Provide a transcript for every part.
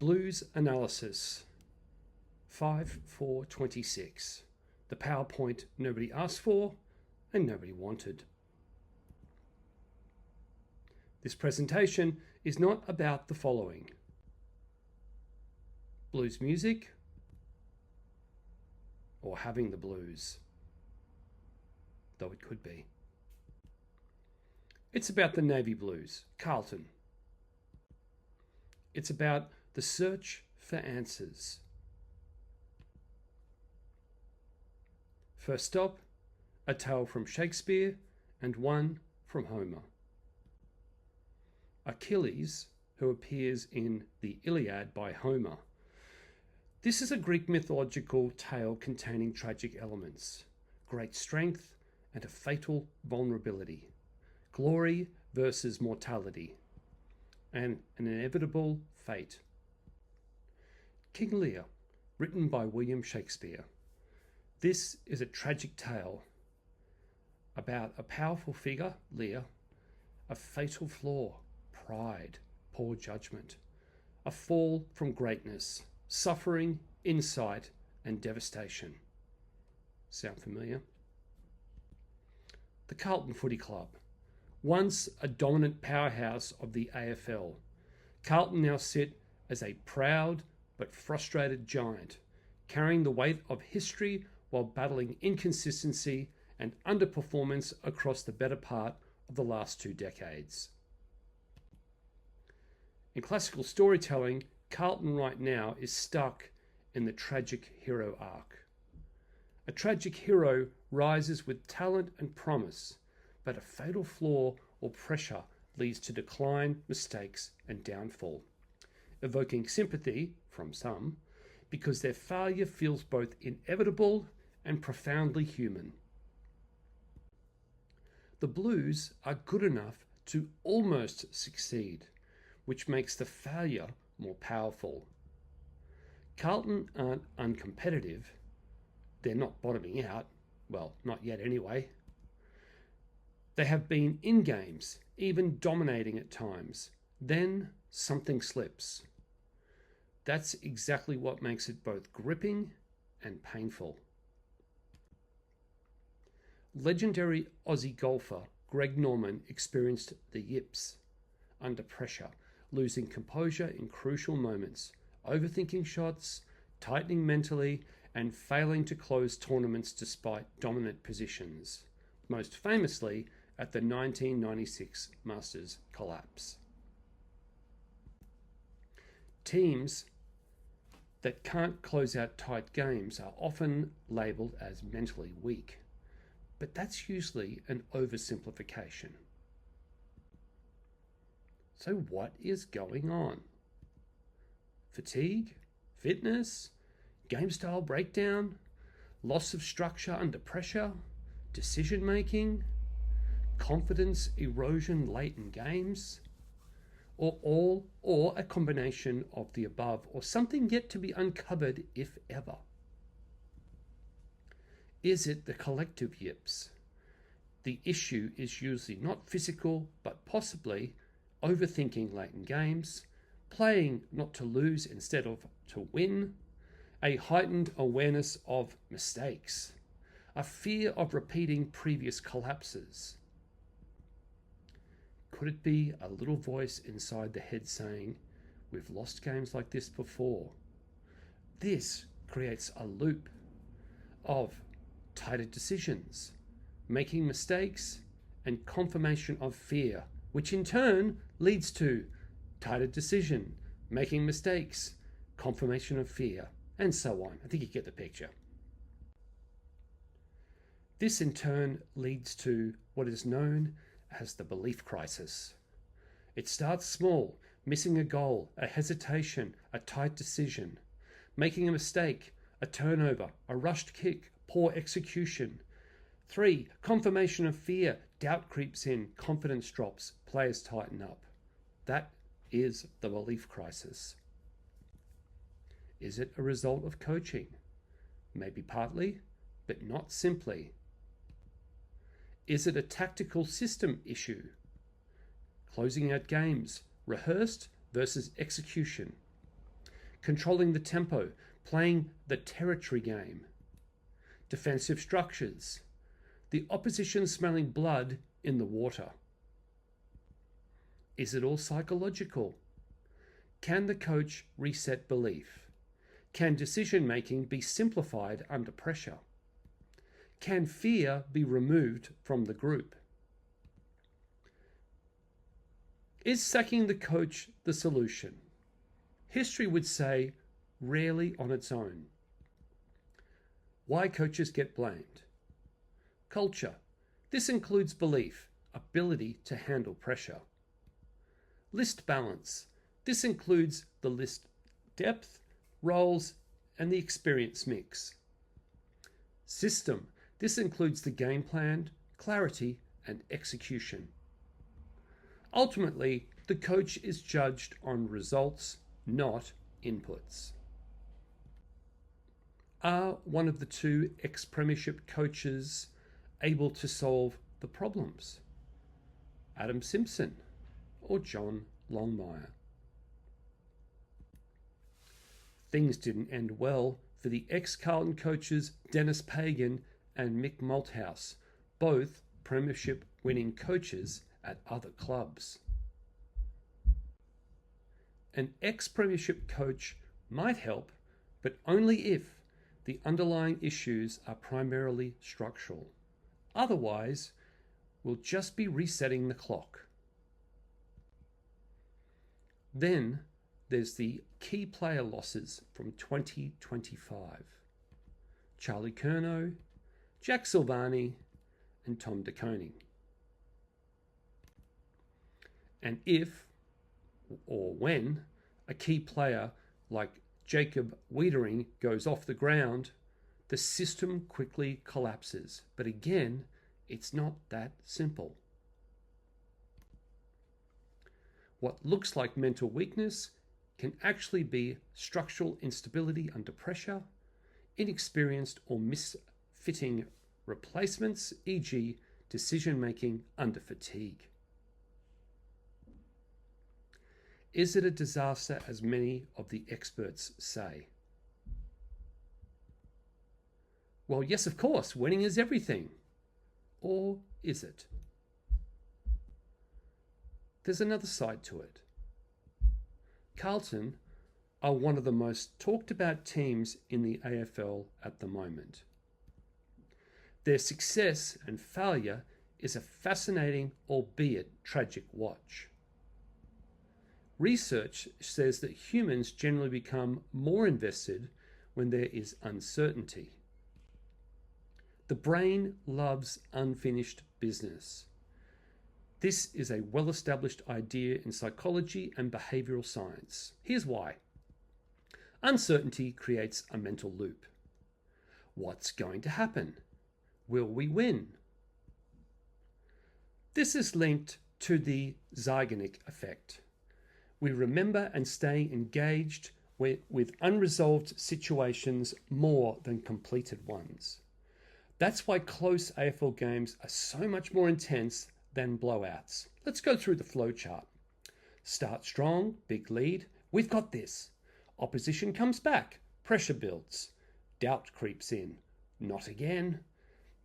Blues analysis 5/4/26. The PowerPoint nobody asked for and nobody wanted. This presentation is not about the following: blues music or having the blues, though it could be. It's about the Navy Blues, Carlton. It's about the search for answers. First stop, a tale from Shakespeare and one from Homer. Achilles, who appears in the Iliad by Homer. This is a Greek mythological tale containing tragic elements, great strength and a fatal vulnerability, glory versus mortality, and an inevitable fate. King Lear, written by William Shakespeare. This is a tragic tale about a powerful figure, Lear, a fatal flaw, pride, poor judgment, a fall from greatness, suffering, insight, and devastation. Sound familiar? The Carlton Footy Club. Once a dominant powerhouse of the AFL, Carlton now sit as a proud but frustrated giant, carrying the weight of history while battling inconsistency and underperformance across the better part of the last 2 decades. In classical storytelling, Carlton right now is stuck in the tragic hero arc. A tragic hero rises with talent and promise, but a fatal flaw or pressure leads to decline, mistakes, and downfall, evoking sympathy from some because their failure feels both inevitable and profoundly human. The Blues are good enough to almost succeed, which makes the failure more powerful. Carlton aren't uncompetitive. They're not bottoming out. Well, not yet anyway. They have been in games, even dominating at times. Then something slips. That's exactly what makes it both gripping and painful. Legendary Aussie golfer Greg Norman experienced the yips under pressure, losing composure in crucial moments, overthinking shots, tightening mentally, and failing to close tournaments despite dominant positions, most famously at the 1996 Masters collapse. Teams that can't close out tight games are often labelled as mentally weak, but that's usually an oversimplification. So what is going on? Fatigue? Fitness? Game style breakdown? Loss of structure under pressure? Decision making? Confidence erosion late in games? Or a combination of the above, or something yet to be uncovered if ever? Is it the collective yips? The issue is usually not physical, but possibly overthinking late in games, playing not to lose instead of to win, a heightened awareness of mistakes, a fear of repeating previous collapses. Could it be a little voice inside the head saying, "We've lost games like this before"? This creates a loop of tighter decisions, making mistakes, and confirmation of fear, which in turn leads to tighter decision, making mistakes, confirmation of fear, and so on. I think you get the picture. This in turn leads to what is known as the belief crisis. It starts small, missing a goal, a hesitation, a tight decision, making a mistake, a turnover, a rushed kick, poor execution. 3, confirmation of fear, doubt creeps in, confidence drops, players tighten up. That is the belief crisis. Is it a result of coaching? Maybe partly, but not simply. Is it a tactical system issue? Closing out games, rehearsed versus execution. controlling the tempo, playing the territory game, defensive structures, the opposition smelling blood in the water. Is it all psychological? Can the coach reset belief? Can decision making be simplified under pressure? Can fear be removed from the group? Is sacking the coach the solution? History would say rarely on its own. Why coaches get blamed? Culture. This includes belief, ability to handle pressure. List balance. This includes the list depth, roles, and the experience mix. System. This includes the game plan, clarity, and execution. Ultimately, the coach is judged on results, not inputs. Are one of the two ex-premiership coaches able to solve the problems? Adam Simpson or John Longmire? Things didn't end well for the ex-Carlton coaches Dennis Pagan and Mick Malthouse, both premiership winning coaches at other clubs. An ex-premiership coach might help, but only if the underlying issues are primarily structural. Otherwise, we'll just be resetting the clock. Then there's the key player losses from 2025. Charlie Curnow, Jack Silvani, and Tom De Koning. And if or when a key player like Jacob Wiedering goes off the ground, the system quickly collapses. But again, it's not that simple. What looks like mental weakness can actually be structural instability under pressure, inexperienced or misfitting replacements, e.g., decision-making under fatigue. Is it a disaster as many of the experts say? Well, yes, of course, winning is everything. Or is it? There's another side to it. Carlton are one of the most talked about teams in the AFL at the moment. Their success and failure is a fascinating, albeit tragic watch. Research says that humans generally become more invested when there is uncertainty. The brain loves unfinished business. This is a well-established idea in psychology and behavioral science. Here's why. Uncertainty creates a mental loop. What's going to happen? Will we win? This is linked to the Zeigarnik effect. We remember and stay engaged with unresolved situations more than completed ones. That's why close AFL games are so much more intense than blowouts. Let's go through the flowchart. Start strong, big lead. We've got this. Opposition comes back. Pressure builds. Doubt creeps in. Not again.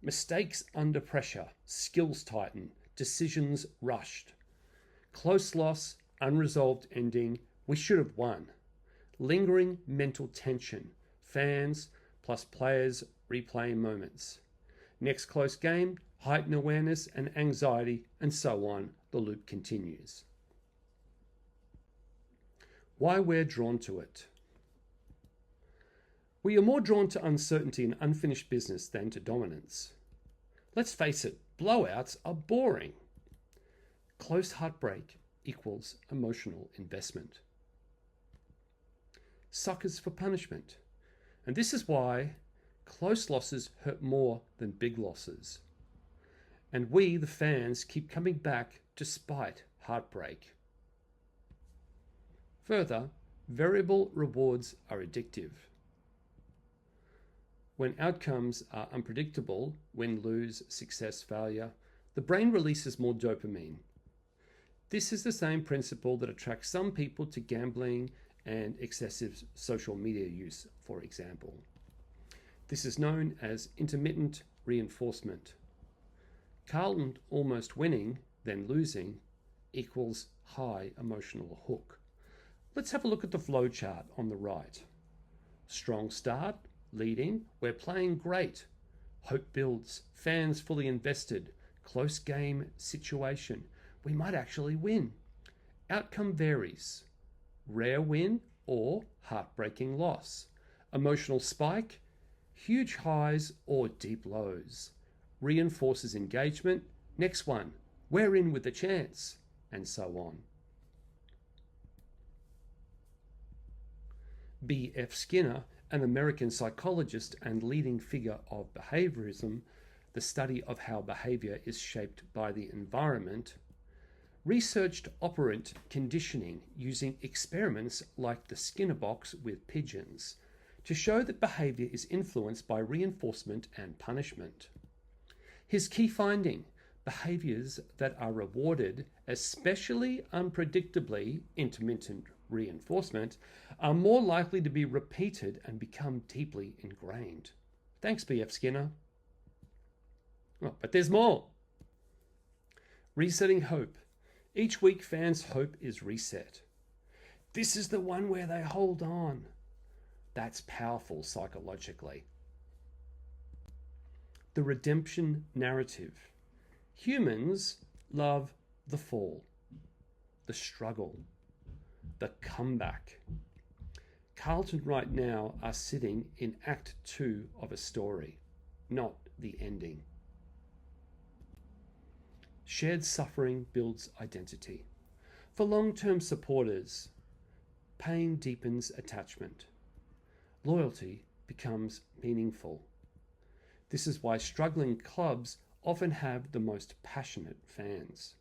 Mistakes under pressure. Skills tighten. Decisions rushed. Close loss. Unresolved ending. We should have won. Lingering mental tension. Fans plus players replaying moments. Next close game. Heightened awareness and anxiety, and so on. The loop continues. Why we're drawn to it. We are more drawn to uncertainty and unfinished business than to dominance. Let's face it, blowouts are boring. Close heartbreak equals emotional investment. Suckers for punishment. And this is why close losses hurt more than big losses. And we, the fans, keep coming back despite heartbreak. Further, variable rewards are addictive. When outcomes are unpredictable, win, lose, success, failure, the brain releases more dopamine. This is the same principle that attracts some people to gambling and excessive social media use, for example. This is known as intermittent reinforcement. Carlton almost winning, then losing, equals high emotional hook. Let's have a look at the flow chart on the right. Strong start, leading, we're playing great. Hope builds, fans fully invested, close game situation. We might actually win. Outcome varies. Rare win or heartbreaking loss. Emotional spike, huge highs or deep lows. Reinforces engagement. Next one, we're in with a chance, and so on. B.F. Skinner, an American psychologist and leading figure of behaviorism, the study of how behavior is shaped by the environment, researched operant conditioning using experiments like the Skinner box with pigeons to show that behavior is influenced by reinforcement and punishment. His key finding: behaviors that are rewarded, especially unpredictably intermittent reinforcement, are more likely to be repeated and become deeply ingrained. Thanks, B.F. Skinner. Oh, but there's more. Resetting hope. Each week, fans' hope is reset. This is the one where they hold on. That's powerful psychologically. The redemption narrative. Humans love the fall, the struggle, the comeback. Carlton right now are sitting in Act 2 of a story, not the ending. Shared suffering builds identity. For long-term supporters, pain deepens attachment. Loyalty becomes meaningful. This is why struggling clubs often have the most passionate fans.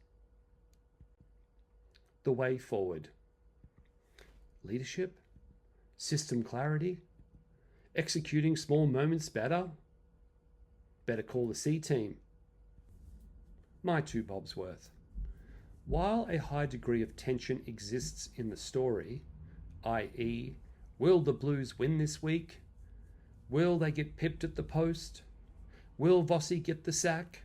The way forward. Leadership, system clarity, executing small moments better call the C team. My two bobs worth. While a high degree of tension exists in the story, i.e., will the Blues win this week? Will they get pipped at the post? Will Vossi get the sack?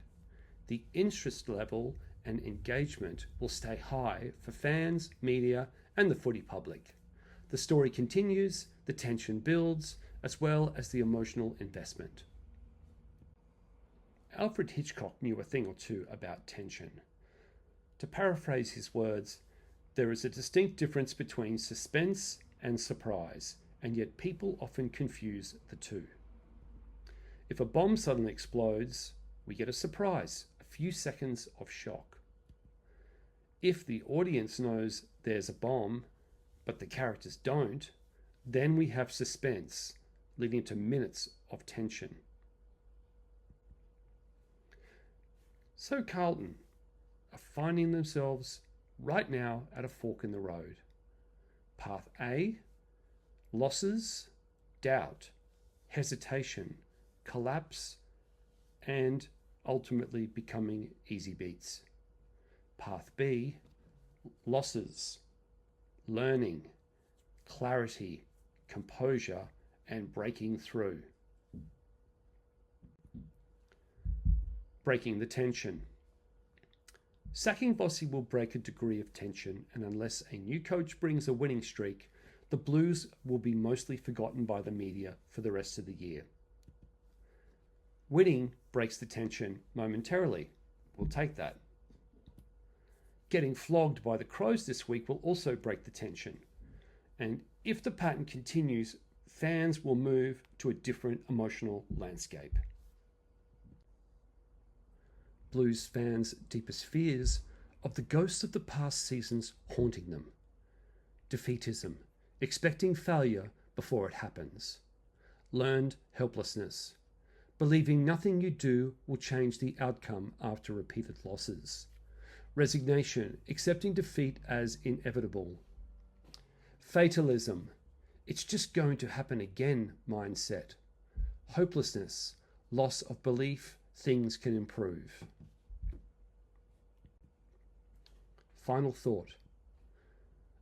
The interest level and engagement will stay high for fans, media, and the footy public. The story continues, the tension builds, as well as the emotional investment. Alfred Hitchcock knew a thing or two about tension. To paraphrase his words, there is a distinct difference between suspense and surprise, and yet people often confuse the two. If a bomb suddenly explodes, we get a surprise, a few seconds of shock. If the audience knows there's a bomb, but the characters don't, then we have suspense, leading to minutes of tension. So Carlton are finding themselves right now at a fork in the road. Path A, losses, doubt, hesitation, collapse, and ultimately becoming easy beats. Path B, losses, learning, clarity, composure, and breaking through. Breaking the tension. Sacking Vossi will break a degree of tension, and unless a new coach brings a winning streak, the Blues will be mostly forgotten by the media for the rest of the year. Winning breaks the tension momentarily. We'll take that. Getting flogged by the Crows this week will also break the tension. And if the pattern continues, fans will move to a different emotional landscape. Blues fans' deepest fears of the ghosts of the past seasons haunting them. Defeatism, expecting failure before it happens. Learned helplessness, believing nothing you do will change the outcome after repeated losses. Resignation, accepting defeat as inevitable. Fatalism, it's just going to happen again mindset. Hopelessness, loss of belief things can improve. Final thought.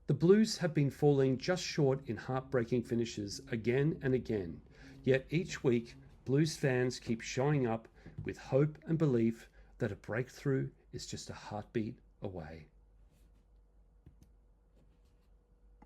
The Blues have been falling just short in heartbreaking finishes again and again, yet each week Blues fans keep showing up with hope and belief that a breakthrough is just a heartbeat away.